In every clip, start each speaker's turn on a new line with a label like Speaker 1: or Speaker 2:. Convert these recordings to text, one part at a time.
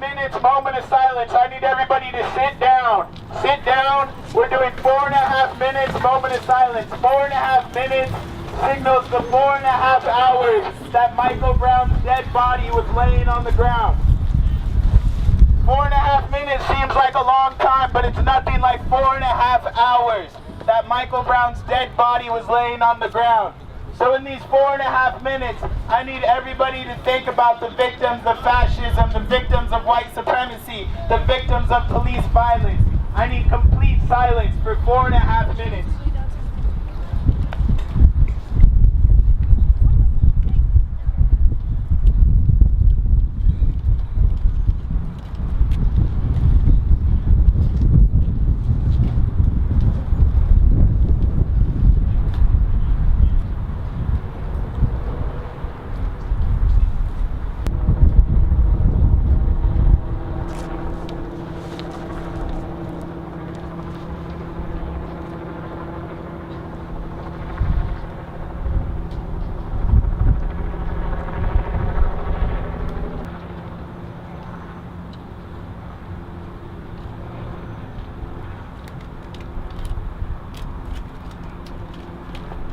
Speaker 1: minutes, moment of silence. I need everybody to sit down. Sit down. We're doing 4.5 minutes, moment of silence. 4.5 minutes signals the 4.5 hours that Michael Brown's dead body was laying on the ground. 4.5 minutes seems like a long time, but it's nothing like 4.5 hours that Michael Brown's dead body was laying on the ground. So in these 4.5 minutes, I need everybody to think about the victims of fascism, the victims of white supremacy, the victims of police violence. I need complete silence for 4.5 minutes.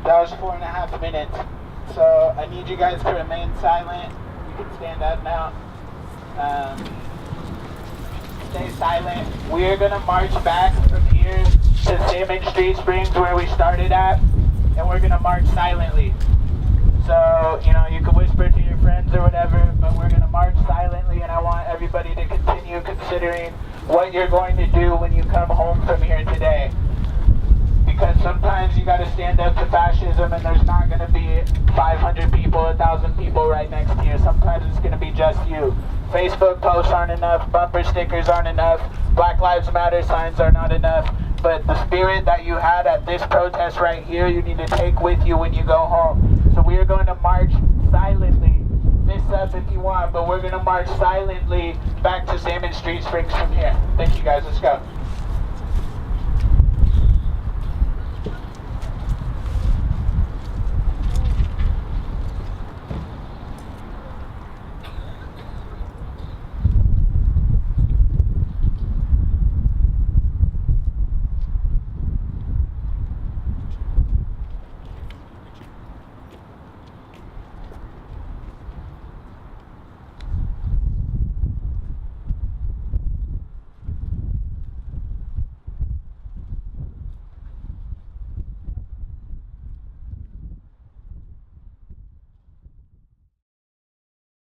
Speaker 1: That was 4.5 minutes. So I need you guys to remain silent. You can stand up now. Stay silent. We're gonna march back from here to Salmon Street Springs where we started at, and we're gonna march silently. So, you know, you can whisper to your friends or whatever, but we're gonna march silently, and I want everybody to continue considering what you're going to do when you come home from here today. Because sometimes you got to stand up to fascism and there's not going to be 500 people, 1,000 people right next to you. Sometimes it's going to be just you. Facebook posts aren't enough, bumper stickers aren't enough, Black Lives Matter signs are not enough. But the spirit that you had at this protest right here, you need to take with you when you go home. So we are going to march silently. This up if you want, but we're going to march silently back to Salmon Street Springs from here. Thank you guys, let's go.